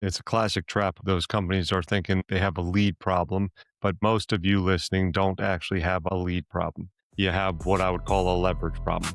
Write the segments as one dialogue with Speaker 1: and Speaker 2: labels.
Speaker 1: It's a classic trap. Those companies are thinking they have a lead problem, but most of you listening don't actually have a lead problem. You have what I would call a leverage problem.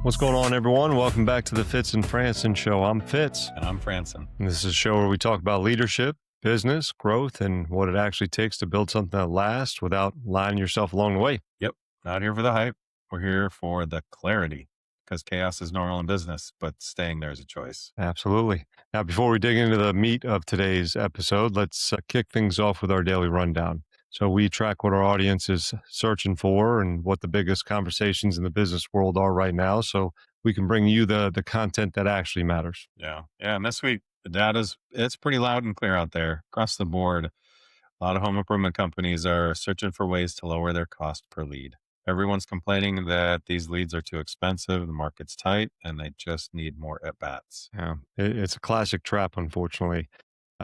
Speaker 1: What's going on, everyone? Welcome back to the Fitz and Franson show. I'm Fitz.
Speaker 2: And I'm Franson.
Speaker 1: And this is a show where we talk about leadership, business, growth, and what it actually takes to build something that lasts without lying yourself along the way.
Speaker 2: Yep. Not here for the hype. We're here for the clarity because chaos is normal in business, but staying there is a choice.
Speaker 1: Absolutely. Now, before we dig into the meat of today's episode, let's kick things off with our daily rundown. So we track what our audience is searching for and what the biggest conversations in the business world are right now, so we can bring you the content that actually matters.
Speaker 2: Yeah. And this week, the it's pretty loud and clear out there across the board. A lot of home improvement companies are searching for ways to lower their cost per lead. Everyone's complaining that these leads are too expensive, the market's tight, and they just need more at bats.
Speaker 1: Yeah, it's a classic trap, unfortunately.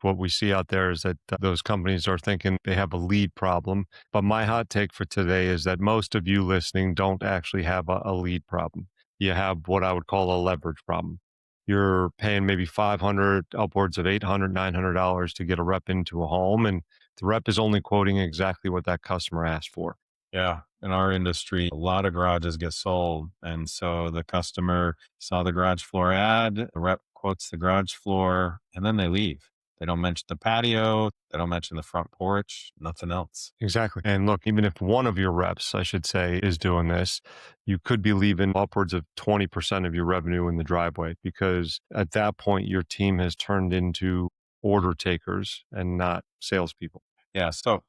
Speaker 1: What we see out there is that those companies are thinking they have a lead problem. But my hot take for today is that most of you listening don't actually have a lead problem. You have what I would call a leverage problem. You're paying maybe 500, upwards of $800, $900 to get a rep into a home, and the rep is only quoting exactly what that customer asked for.
Speaker 2: Yeah. In our industry, a lot of garages get sold. And so the customer saw the garage floor ad, the rep quotes the garage floor, and then they leave. They don't mention the patio. They don't mention the front porch, nothing else.
Speaker 1: Exactly. And look, even if one of your reps, I should say, is doing this, you could be leaving upwards of 20% of your revenue in the driveway, because at that point, your team has turned into order takers and not salespeople.
Speaker 2: Yeah. So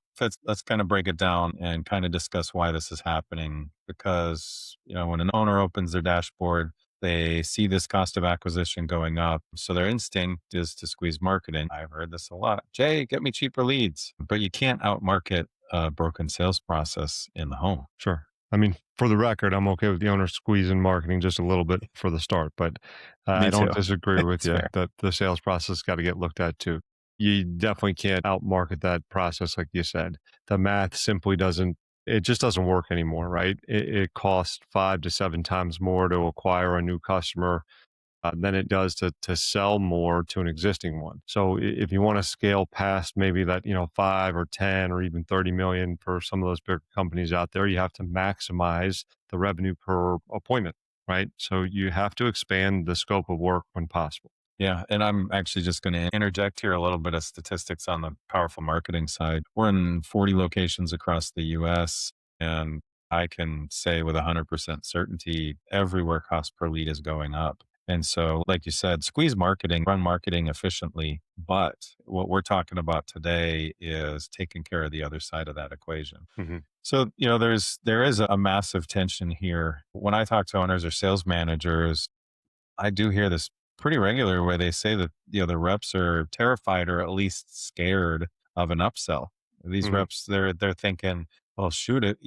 Speaker 2: let's kind of break it down and kind of discuss why this is happening. Because, when an owner opens their dashboard, they see this cost of acquisition going up. So their instinct is to squeeze marketing. I've heard this a lot. Jay, get me cheaper leads. But you can't outmarket a broken sales process in the home.
Speaker 1: Sure. I mean, for the record, I'm okay with the owner squeezing marketing just a little bit for the start, but
Speaker 2: Me
Speaker 1: I
Speaker 2: too.
Speaker 1: don't disagree with
Speaker 2: It's
Speaker 1: you
Speaker 2: fair.
Speaker 1: that the sales process got to get looked at too. You definitely can't outmarket that process, like you said. The math simply doesn't, it just doesn't work anymore, right? It costs 5 to 7 times more to acquire a new customer than it does to sell more to an existing one. So if you want to scale past maybe that, 5 or 10 or even 30 million for some of those bigger companies out there, you have to maximize the revenue per appointment, right? So you have to expand the scope of work when possible.
Speaker 2: Yeah. And I'm actually just going to interject here a little bit of statistics on the powerful marketing side. We're in 40 locations across the US, and I can say with 100% certainty, everywhere cost per lead is going up. And so, like you said, squeeze marketing, run marketing efficiently. But what we're talking about today is taking care of the other side of that equation.
Speaker 1: Hmm.
Speaker 2: So, there is a massive tension here. When I talk to owners or sales managers, I do hear this pretty regular where they say that, the reps are terrified or at least scared of an upsell. These
Speaker 1: Hmm.
Speaker 2: reps, they're thinking, well, shoot it,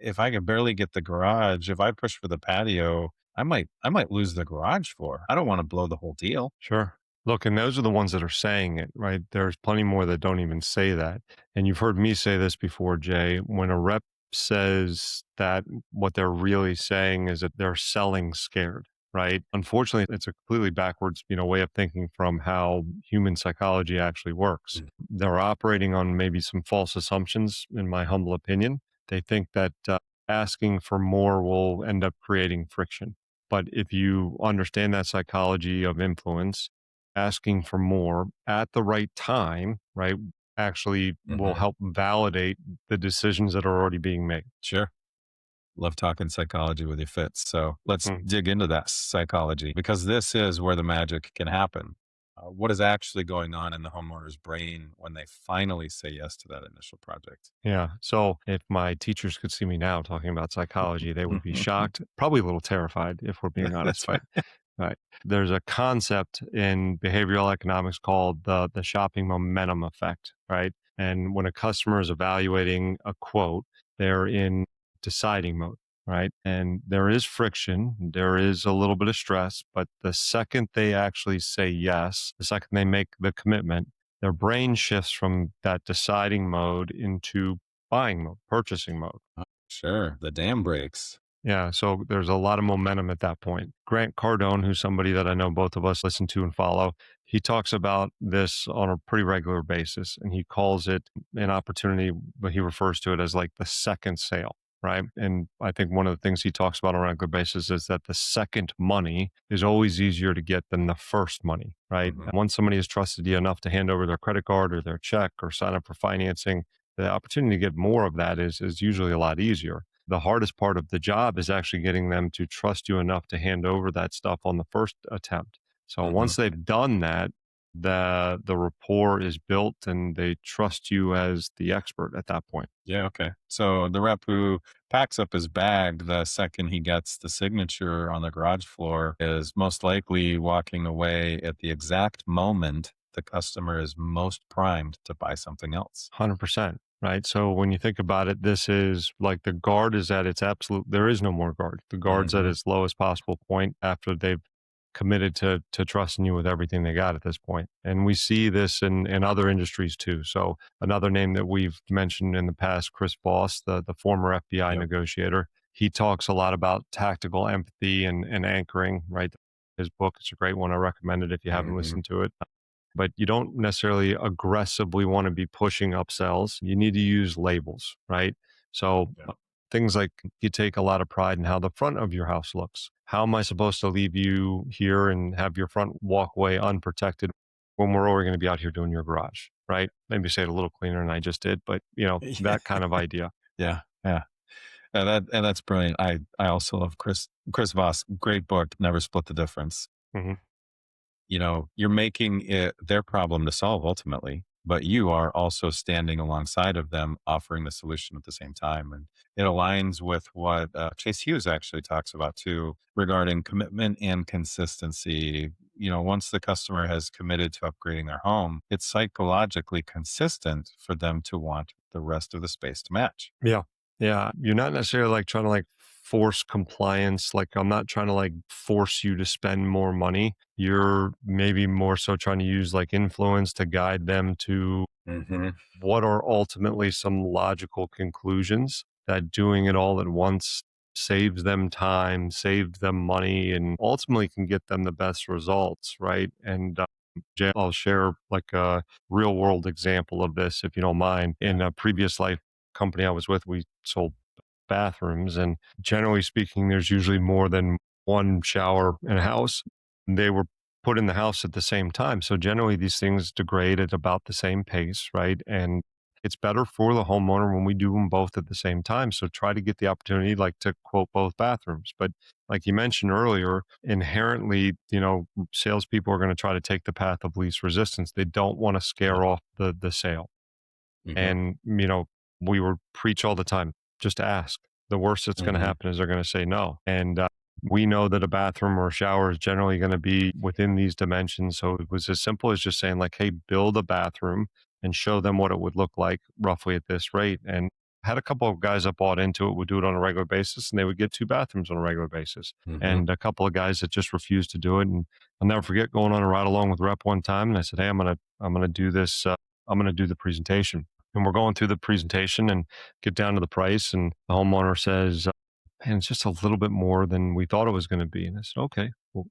Speaker 2: if I can barely get the garage, if I push for the patio, I might lose the garage floor. I don't want to blow the whole deal.
Speaker 1: Sure. Look, and those are the ones that are saying it, right? There's plenty more that don't even say that. And you've heard me say this before, Jay. When a rep says that, what they're really saying is that they're selling scared, right? Unfortunately, it's a completely backwards, way of thinking from how human psychology actually works.
Speaker 2: Mm.
Speaker 1: They're operating on maybe some false assumptions, in my humble opinion. They think that asking for more will end up creating friction. But if you understand that psychology of influence, asking for more at the right time, right, actually will
Speaker 2: Hmm.
Speaker 1: help validate the decisions that are already being made.
Speaker 2: Sure. Love talking psychology with you, Fitz. So let's
Speaker 1: Mm.
Speaker 2: dig into that psychology because this is where the magic can happen. What is actually going on in the homeowner's brain when they finally say yes to that initial project?
Speaker 1: Yeah. So if my teachers could see me now talking about psychology, they would be shocked, probably a little terrified, if we're being honest.
Speaker 2: That's
Speaker 1: But right, there's a concept in behavioral economics called the shopping momentum effect, right? And when a customer is evaluating a quote, they're in deciding mode, right? And there is friction, there is a little bit of stress, but the second they actually say yes, the second they make the commitment, their brain shifts from that deciding mode into buying mode, purchasing mode.
Speaker 2: Sure. The dam breaks.
Speaker 1: Yeah, so there's a lot of momentum at that point. Grant Cardone, who's somebody that I know both of us listen to and follow, he talks about this on a pretty regular basis, and he calls it an opportunity, but he refers to it as like the second sale, right? And I think one of the things he talks about on a regular basis is that the second money is always easier to get than the first money, right?
Speaker 2: Hmm.
Speaker 1: And once somebody has trusted you enough to hand over their credit card or their check or sign up for financing, the opportunity to get more of that is usually a lot easier. The hardest part of the job is actually getting them to trust you enough to hand over that stuff on the first attempt. So
Speaker 2: Hmm.
Speaker 1: once they've done that, the rapport is built and they trust you as the expert at that point.
Speaker 2: Yeah. Okay. So the rep who packs up his bag the second he gets the signature on the garage floor is most likely walking away at the exact moment the customer is most primed to buy something else.
Speaker 1: 100%. Right. So when you think about it, this is like the guard is at its absolute, there is no more guard. The guard's at
Speaker 2: Hmm.
Speaker 1: its lowest possible point after they've committed to trusting you with everything they got at this point. And we see this in other industries too. So another name that we've mentioned in the past, Chris Voss, the former FBI
Speaker 2: Yep.
Speaker 1: negotiator, he talks a lot about tactical empathy and anchoring, right? His book, it's a great one. I recommend it if you haven't
Speaker 2: Hmm.
Speaker 1: listened to it. But you don't necessarily aggressively want to be pushing upsells. You need to use labels, right? So
Speaker 2: Yeah.
Speaker 1: things like you take a lot of pride in how the front of your house looks. How am I supposed to leave you here and have your front walkway unprotected when we're already going to be out here doing your garage, right? Maybe say it a little cleaner than I just did, but that kind of idea.
Speaker 2: Yeah. Yeah. And that's brilliant. I also love Chris Voss. Great book. Never Split the Difference.
Speaker 1: Hmm.
Speaker 2: You're making it their problem to solve ultimately, but you are also standing alongside of them, offering the solution at the same time. And it aligns with what Chase Hughes actually talks about too regarding commitment and consistency. Once the customer has committed to upgrading their home, it's psychologically consistent for them to want the rest of the space to match.
Speaker 1: Yeah. Yeah. You're not necessarily like trying to like force compliance. Like I'm not trying to like force you to spend more money. You're maybe more so trying to use like influence to guide them to
Speaker 2: Hmm.
Speaker 1: what are ultimately some logical conclusions that doing it all at once saves them time, saves them money, and ultimately can get them the best results, right? And Jay, I'll share like a real world example of this, if you don't mind.
Speaker 2: Yeah.
Speaker 1: In a previous life company I was with, we sold bathrooms, and generally speaking, there's usually more than one shower in a house. They were put in the house at the same time. So generally these things degrade at about the same pace, right? And it's better for the homeowner when we do them both at the same time. So try to get the opportunity, like to quote both bathrooms. But like you mentioned earlier, inherently, salespeople are going to try to take the path of least resistance. They don't want to
Speaker 2: Yeah.
Speaker 1: scare off the sale.
Speaker 2: Hmm.
Speaker 1: And, we were preach all the time, just ask. The worst that's going to
Speaker 2: Hmm.
Speaker 1: happen is they're going to say no. And we know that a bathroom or a shower is generally going to be within these dimensions. So it was as simple as just saying, like, hey, build a bathroom and show them what it would look like roughly at this rate. And had a couple of guys that bought into it would do it on a regular basis and they would get two bathrooms on a regular basis.
Speaker 2: Hmm.
Speaker 1: And a couple of guys that just refused to do it. And I'll never forget going on a ride along with rep one time. And I said, hey, I'm gonna do this. I'm gonna do the presentation. And we're going through the presentation and get down to the price. And the homeowner says, man, it's just a little bit more than we thought it was going to be. And I said, okay, well,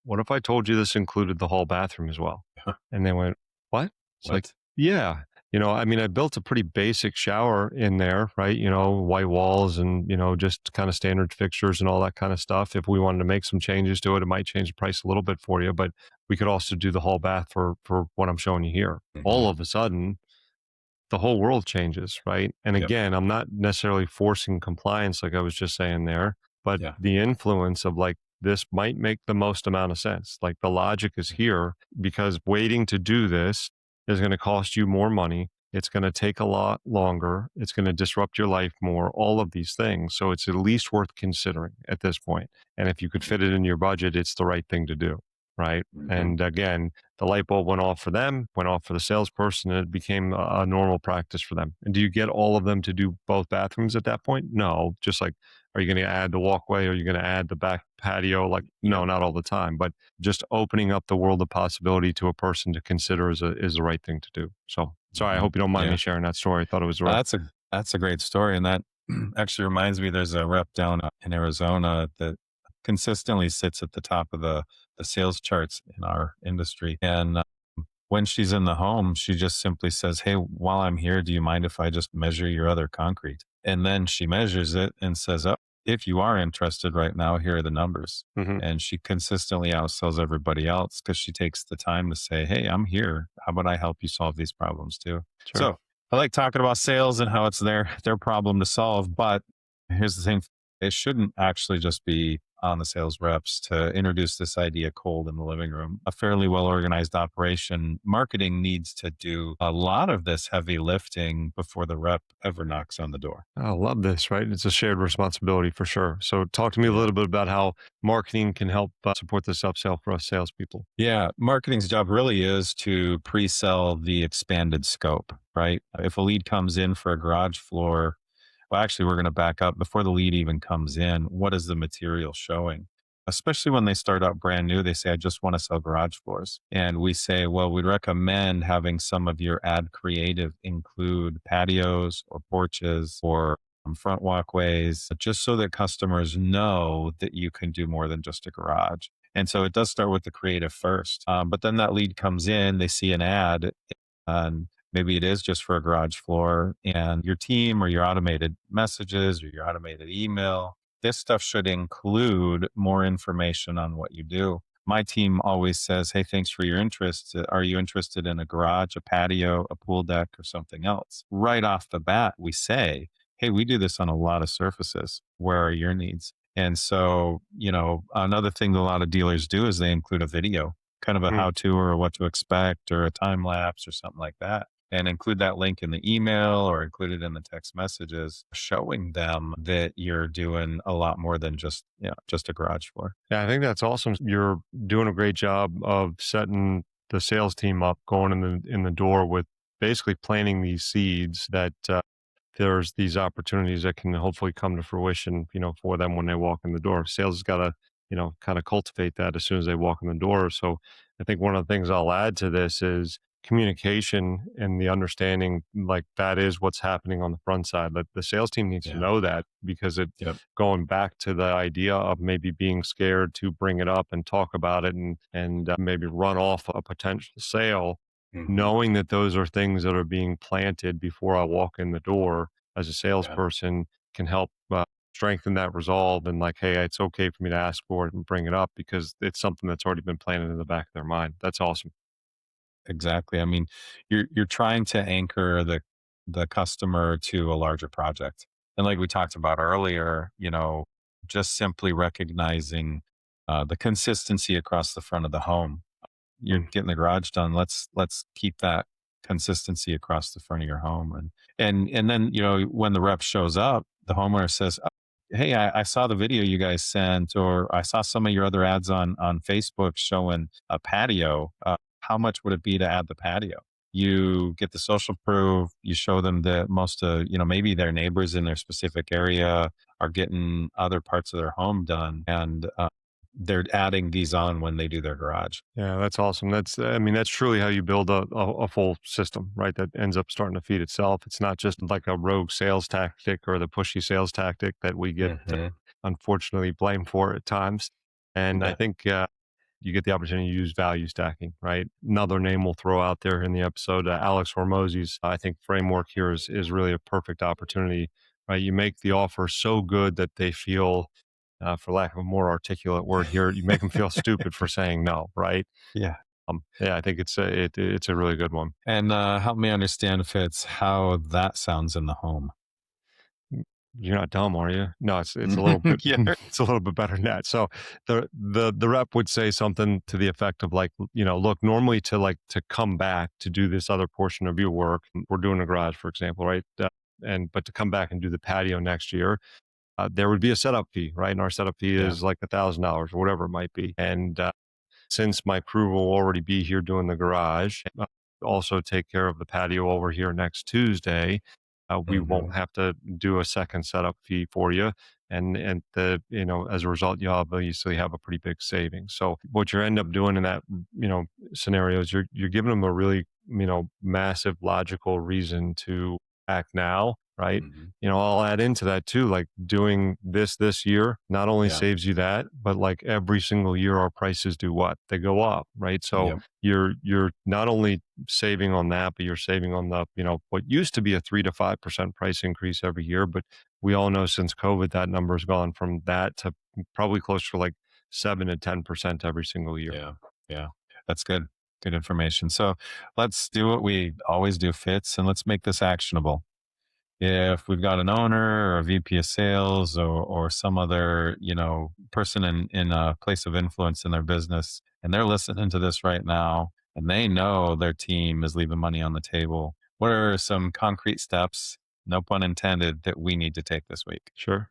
Speaker 1: what if I told you this included the hall bathroom as well? And they went, what? It's like,
Speaker 2: What?
Speaker 1: yeah. I mean, I built a pretty basic shower in there, right? White walls and, just kind of standard fixtures and all that kind of stuff. If we wanted to make some changes to it, it might change the price a little bit for you, but we could also do the hall bath for what I'm showing you here. All
Speaker 2: Hmm.
Speaker 1: of a sudden, the whole world changes, right? And
Speaker 2: Yep.
Speaker 1: again, I'm not necessarily forcing compliance like I was just saying there, but
Speaker 2: Yeah.
Speaker 1: the influence of like this might make the most amount of sense. Like the logic is here because waiting to do this is going to cost you more money. It's going to take a lot longer. It's going to disrupt your life more, all of these things. So it's at least worth considering at this point. And if you could fit it in your budget, it's the right thing to do. right?
Speaker 2: Hmm.
Speaker 1: And again, the light bulb went off for them, went off for the salesperson, and it became a normal practice for them. And do you get all of them to do both bathrooms at that point? No. Just like, are you going to add the walkway? Are you going to add the back patio? Like, no,
Speaker 2: Yep.
Speaker 1: not all the time, but just opening up the world of possibility to a person to consider is the right thing to do. So, sorry, I
Speaker 2: Hmm.
Speaker 1: hope you don't mind me
Speaker 2: Yeah.
Speaker 1: sharing that story. I thought it was right.
Speaker 2: That's a great story, and that actually reminds me. There's a rep down in Arizona that consistently sits at the top of the sales charts in our industry, and when she's in the home, she just simply says, "Hey, while I'm here, do you mind if I just measure your other concrete?" And then she measures it and says, "Oh, if you are interested right now, here are the numbers."
Speaker 1: Hmm.
Speaker 2: And she consistently outsells everybody else because she takes the time to say, "Hey, I'm here. How about I help you solve these problems too?"
Speaker 1: Sure.
Speaker 2: So I like talking about sales and how it's their problem to solve. But here's the thing: it shouldn't actually just be on the sales reps to introduce this idea cold in the living room. A fairly well organized operation, marketing needs to do a lot of this heavy lifting before the rep ever knocks on the door.
Speaker 1: I love this, right? It's a shared responsibility for sure. So, talk to me a
Speaker 2: Yeah.
Speaker 1: little bit about how marketing can help support this upsell for us salespeople.
Speaker 2: Yeah, marketing's job really is to pre-sell the expanded scope, right? If a lead comes in for a garage floor, well, actually, we're going to back up before the lead even comes in. What is the material showing? Especially when they start out brand new, they say, I just want to sell garage floors. And we say, well, we'd recommend having some of your ad creative include patios or porches or front walkways, just so that customers know that you can do more than just a garage. And so it does start with the creative first. But then that lead comes in, they see an ad, and maybe it is just for a garage floor, and your team or your automated messages or your automated email, this stuff should include more information on what you do. My team always says, hey, thanks for your interest. Are you interested in a garage, a patio, a pool deck, or something else? Right off the bat, we say, hey, we do this on a lot of surfaces. Where are your needs? And so, another thing that a lot of dealers do is they include a video, kind of a
Speaker 1: Mm.
Speaker 2: how to or what to expect or a time lapse or something like that. And include that link in the email or include it in the text messages, showing them that you're doing a lot more than just a garage floor.
Speaker 1: Yeah, I think that's awesome. You're doing a great job of setting the sales team up, going in the door with basically planting these seeds that there's these opportunities that can hopefully come to fruition, for them when they walk in the door. Sales has got to, kind of cultivate that as soon as they walk in the door. So I think one of the things I'll add to this is communication and the understanding like that is what's happening on the front side. That the sales team needs to
Speaker 2: Yeah.
Speaker 1: know that because it
Speaker 2: Yep.
Speaker 1: going back to the idea of maybe being scared to bring it up and talk about it and maybe run off a potential sale,
Speaker 2: Hmm.
Speaker 1: knowing that those are things that are being planted before I walk in the door as a
Speaker 2: Yeah.
Speaker 1: salesperson can help strengthen that resolve and like, hey, it's okay for me to ask for it and bring it up because it's something that's already been planted in the back of their mind. That's awesome.
Speaker 2: Exactly. I mean, you're trying to anchor the customer to a larger project. And like we talked about earlier, just simply recognizing the consistency across the front of the home. You're
Speaker 1: Mm.
Speaker 2: getting the garage done. Let's keep that consistency across the front of your home. And then, when the rep shows up, the homeowner says, "Oh, hey, I saw the video you guys sent, or I saw some of your other ads on Facebook showing a patio. How much would it be to add the patio?" You get the social proof. You show them that most of, maybe their neighbors in their specific area are getting other parts of their home done, and they're adding these on when they do their garage.
Speaker 1: Yeah, that's awesome. I mean, that's truly how you build a full system, right? That ends up starting to feed itself. It's not just like a rogue sales tactic or the pushy sales tactic that we get
Speaker 2: Hmm.
Speaker 1: unfortunately blamed for at times. And I
Speaker 2: Yeah.
Speaker 1: think you get the opportunity to use value stacking, right? Another name we'll throw out there in the episode, Alex Hormozzi's, I think, framework here is really a perfect opportunity, right? You make the offer so good that they feel, for lack of a more articulate word here, you make them feel stupid for saying no, right?
Speaker 2: Yeah.
Speaker 1: Yeah, I think it's a really good one.
Speaker 2: And help me understand, Fitz, how that sounds in the home.
Speaker 1: You're not dumb, are you? No, it's a little bit
Speaker 2: Yeah.
Speaker 1: it's a little bit better than that. So the rep would say something to the effect of like, look, normally to come back to do this other portion of your work, we're doing a garage, for example, right? And but to come back and do the patio next year, there would be a setup fee, right? And our setup fee
Speaker 2: Yeah.
Speaker 1: is like $1,000 or whatever it might be. And since my crew will already be here doing the garage, also take care of the patio over here next Tuesday. We
Speaker 2: Hmm.
Speaker 1: won't have to do a second setup fee for you. And the, as a result, you obviously have a pretty big savings. So what you end up doing in that, scenario is you're giving them a really, massive logical reason to act now, right?
Speaker 2: Hmm.
Speaker 1: I'll add into that too, like doing this year not only
Speaker 2: Yeah.
Speaker 1: saves you that, but like every single year our prices do what? They go up, right? So
Speaker 2: Yep.
Speaker 1: you're not only saving on that, but you're saving on the, what used to be a 3 to 5% price increase every year. But we all know since COVID, that number's gone from that to probably closer to like 7 to 10% every single year.
Speaker 2: Yeah. Yeah. That's good. Good information. So let's do what we always do, Fitz, and let's make this actionable. If we've got an owner or a VP of sales or some other, person in a place of influence in their business, and they're listening to this right now and they know their team is leaving money on the table, what are some concrete steps, no pun intended, that we need to take this week?
Speaker 1: Sure.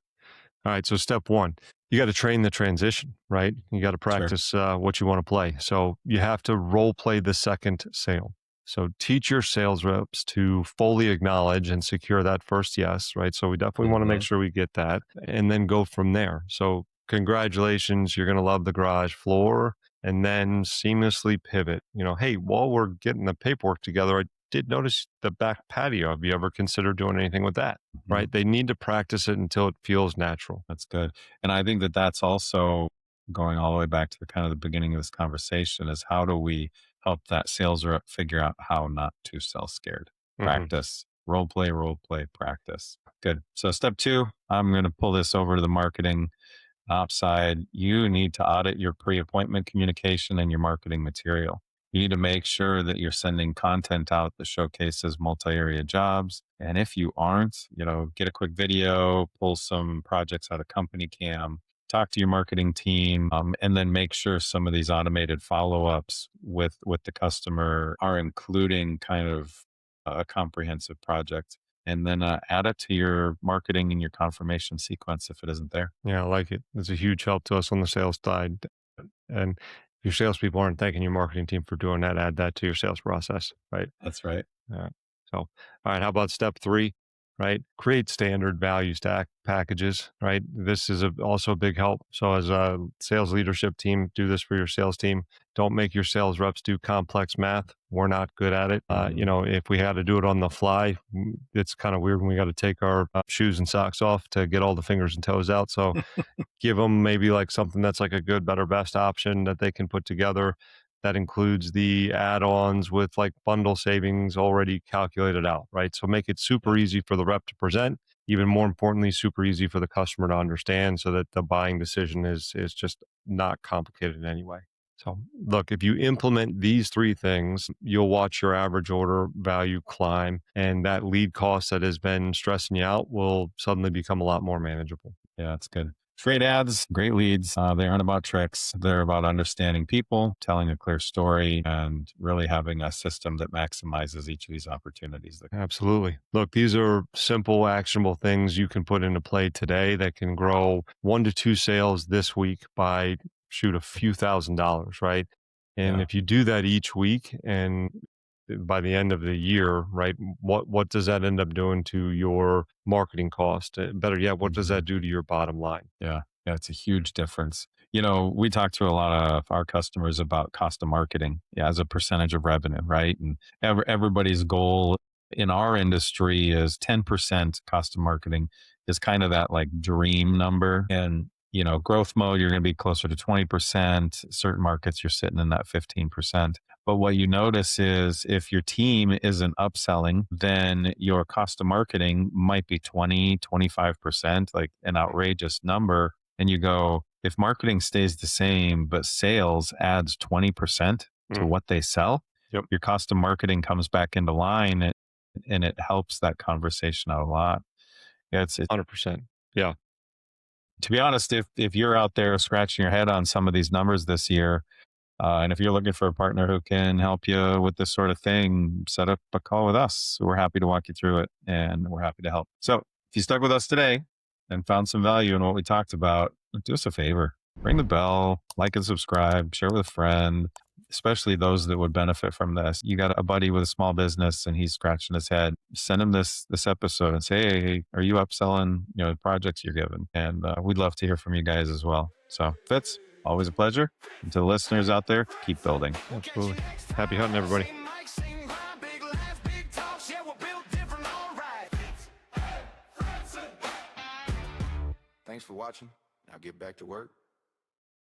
Speaker 1: All right. So step one, you got to train the transition, right? You got to
Speaker 2: Sure.
Speaker 1: practice what you want to play. So you have to role play the second sale. So teach your sales reps to fully acknowledge and secure that first yes, right? So we definitely want to make
Speaker 2: Hmm.
Speaker 1: sure we get that and then go from there. So congratulations, you're going to love the garage floor, and then seamlessly pivot. Hey, while we're getting the paperwork together, I did notice the back patio. Have you ever considered doing anything with that?
Speaker 2: Hmm.
Speaker 1: Right? They need to practice it until it feels natural.
Speaker 2: That's good. And I think that that's also going all the way back to the kind of the beginning of this conversation is how do we help that sales rep figure out how not to sell scared?
Speaker 1: Hmm.
Speaker 2: Practice, role play, practice. Good. So step two, I'm going to pull this over to the marketing ops side. You need to audit your pre-appointment communication and your marketing material. You need to make sure that you're sending content out that showcases multi-area jobs. And if you aren't, get a quick video, pull some projects out of company cam, talk to your marketing team, and then make sure some of these automated follow-ups with the customer are including kind of a comprehensive project. And then add it to your marketing and your confirmation sequence if it isn't there.
Speaker 1: Yeah, I like it. It's a huge help to us on the sales side. And if your salespeople aren't thanking your marketing team for doing that, add that to your sales process, right?
Speaker 2: That's right.
Speaker 1: Yeah. So, all right. How about step three? Right. Create standard value stack packages. Right. This is also a big help. So, as a sales leadership team, do this for your sales team. Don't make your sales reps do complex math. We're not good at it.
Speaker 2: Mhm.
Speaker 1: If we had to do it on the fly, it's kind of weird when we got to take our shoes and socks off to get all the fingers and toes out. So, give them maybe like something that's like a good, better, best option that they can put together that includes the add-ons with like bundle savings already calculated out, right? So make it super
Speaker 2: Yep.
Speaker 1: easy for the rep to present, even more importantly, super easy for the customer to understand so that the buying decision is just not complicated in any way. So look, if you implement these three things, you'll watch your average order value climb, and that lead cost that has been stressing you out will suddenly become a lot more manageable.
Speaker 2: Yeah, that's good. Great ads, great leads. They aren't about tricks. They're about understanding people, telling a clear story, and really having a system that maximizes each of these opportunities.
Speaker 1: Absolutely. Look, these are simple, actionable things you can put into play today that can grow 1 to 2 sales this week by shoot a few $1,000s, right? And
Speaker 2: Yeah.
Speaker 1: if you do that each week and by the end of the year, right, what does that end up doing to your marketing cost? Better yet, what does
Speaker 2: Mhm.
Speaker 1: that do to your bottom line?
Speaker 2: Yeah. Yeah. It's a huge difference. We talk to a lot of our customers about cost of marketing, yeah, as a percentage of revenue, right? And everybody's goal in our industry is 10% cost of marketing is kind of that like dream number. And, growth mode, you're going to be closer to 20%. Certain markets, you're sitting in that 15%. But what you notice is if your team isn't upselling, then your cost of marketing might be 20, 25%, like an outrageous number. And you go, if marketing stays the same, but sales adds 20% to
Speaker 1: Mm,
Speaker 2: what they sell,
Speaker 1: yep,
Speaker 2: your cost of marketing comes back into line and it helps that conversation out a lot. Yeah, it's
Speaker 1: 100%. Yeah.
Speaker 2: to be honest, if you're out there scratching your head on some of these numbers this year, and if you're looking for a partner who can help you with this sort of thing, set up a call with us. We're happy to walk you through it and we're happy to help. So if you stuck with us today and found some value in what we talked about, do us a favor. Ring the bell, like and subscribe, share with a friend, especially those that would benefit from this. You got a buddy with a small business and he's scratching his head. Send him this episode and say, hey, are you upselling, the projects you're given? And we'd love to hear from you guys as well. So Fitz, always a pleasure. And to the listeners out there, keep building.
Speaker 1: Absolutely. Happy hunting, everybody.
Speaker 3: Thanks for watching. Now get back to work.